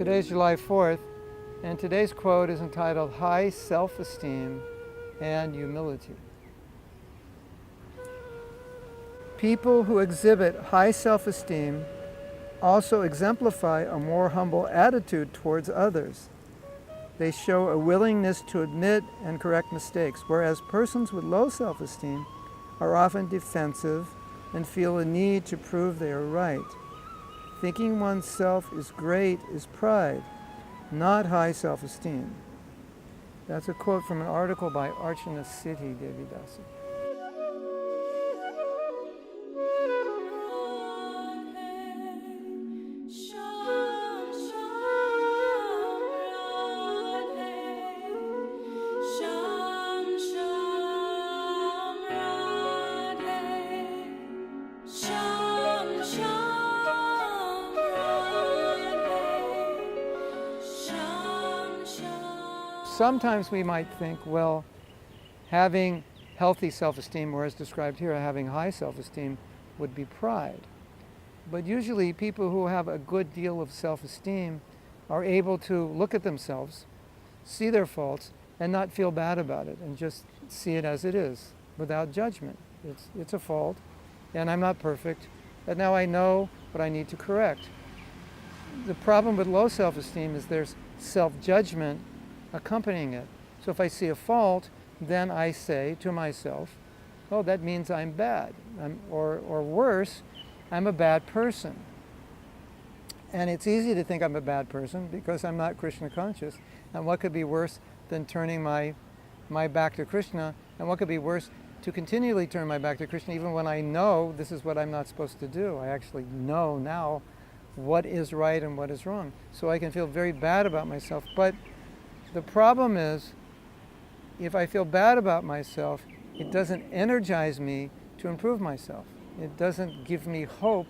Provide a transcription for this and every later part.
Today's July 4th, and today's quote is entitled High Self-Esteem and Humility. People who exhibit high self-esteem also exemplify a more humble attitude towards others. They show a willingness to admit and correct mistakes, whereas persons with low self-esteem are often defensive and feel a need to prove they are right. Thinking oneself is great is pride, not high self-esteem. That's a quote from an article by Arcana Siddhi, Devi, Dasi. Sometimes we might think, well, having healthy self-esteem, or as described here, having high self-esteem, would be pride. But usually people who have a good deal of self-esteem are able to look at themselves, see their faults, and not feel bad about it, and just see it as it is, without judgment. It's a fault, and I'm not perfect, but now I know what I need to correct. The problem with low self-esteem is there's self-judgment accompanying it. So if I see a fault, then I say to myself, oh, that means I'm bad, or worse, I'm a bad person. And it's easy to think I'm a bad person because I'm not Krishna conscious. And what could be worse than turning my back to Krishna? And what could be worse to continually turn my back to Krishna even when I know this is what I'm not supposed to do? I actually know now what is right and what is wrong. So I can feel very bad about myself. But the problem is, if I feel bad about myself, it doesn't energize me to improve myself. It doesn't give me hope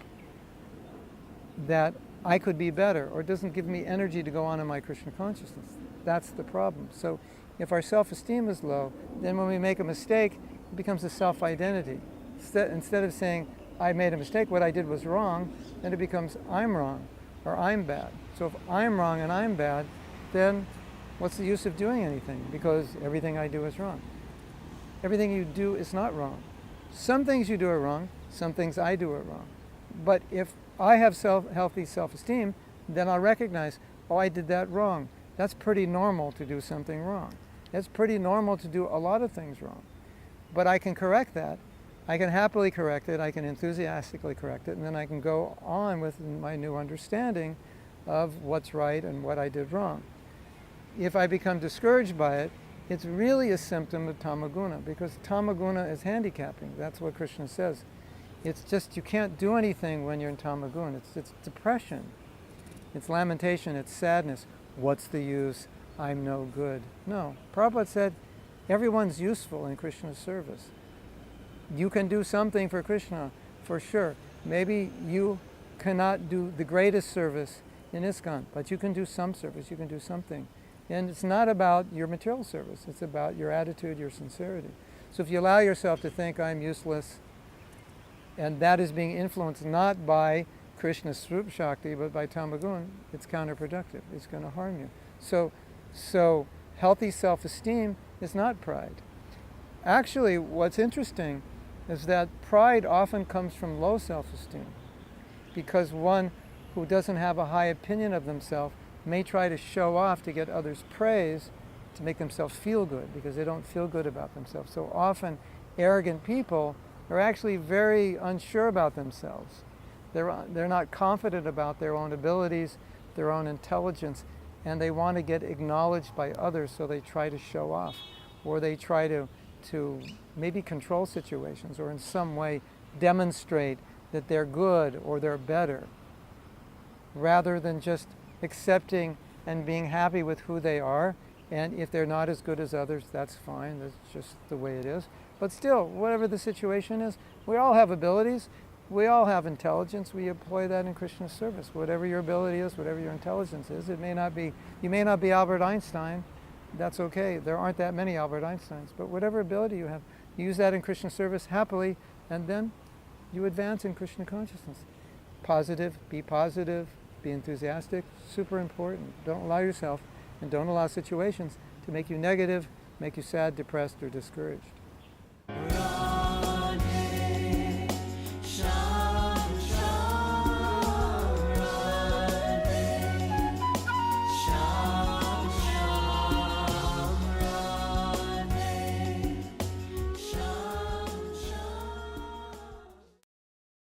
that I could be better, or it doesn't give me energy to go on in my Krishna consciousness. That's the problem. So if our self-esteem is low, then when we make a mistake, it becomes a self-identity. Instead of saying, I made a mistake, what I did was wrong, then it becomes, I'm wrong, or I'm bad. So if I'm wrong and I'm bad, then what's the use of doing anything? Because everything I do is wrong. Everything you do is not wrong. Some things you do are wrong, some things I do are wrong. But if I have healthy self-esteem, then I'll recognize, oh, I did that wrong. That's pretty normal to do something wrong. It's pretty normal to do a lot of things wrong. But I can correct that. I can happily correct it, I can enthusiastically correct it, and then I can go on with my new understanding of what's right and what I did wrong. If I become discouraged by it, it's really a symptom of tamaguna, because tamaguna is handicapping. That's what Krishna says. It's just you can't do anything when you're in tamaguna. It's depression, it's lamentation, it's sadness. What's the use? I'm no good. No, Prabhupada said everyone's useful in Krishna's service. You can do something for Krishna, for sure. Maybe you cannot do the greatest service in ISKCON, but you can do some service, you can do something. And it's not about your material service, it's about your attitude, your sincerity. So if you allow yourself to think I'm useless, and that is being influenced not by Krishna's Swarup Shakti, but by Tamagun, it's counterproductive, it's going to harm you. So healthy self-esteem is not pride. Actually, what's interesting is that pride often comes from low self-esteem, because one who doesn't have a high opinion of themselves may try to show off to get others' praise to make themselves feel good, because they don't feel good about themselves. So often arrogant people are actually very unsure about themselves. They're not confident about their own abilities, their own intelligence, and they want to get acknowledged by others, so they try to show off, or they try to maybe control situations, or in some way demonstrate that they're good or they're better, rather than just accepting and being happy with who they are. And if they're not as good as others, that's fine, that's just the way it is. But still, whatever the situation is, we all have abilities, we all have intelligence, we employ that in Krishna's service. Whatever your ability is, whatever your intelligence is, you may not be Albert Einstein, that's okay. There aren't that many Albert Einsteins, but whatever ability you have, use that in Krishna service happily, and then you advance in Krishna consciousness. Positive, be positive, Be enthusiastic, super important. Don't allow yourself and don't allow situations to make you negative, make you sad, depressed, or discouraged.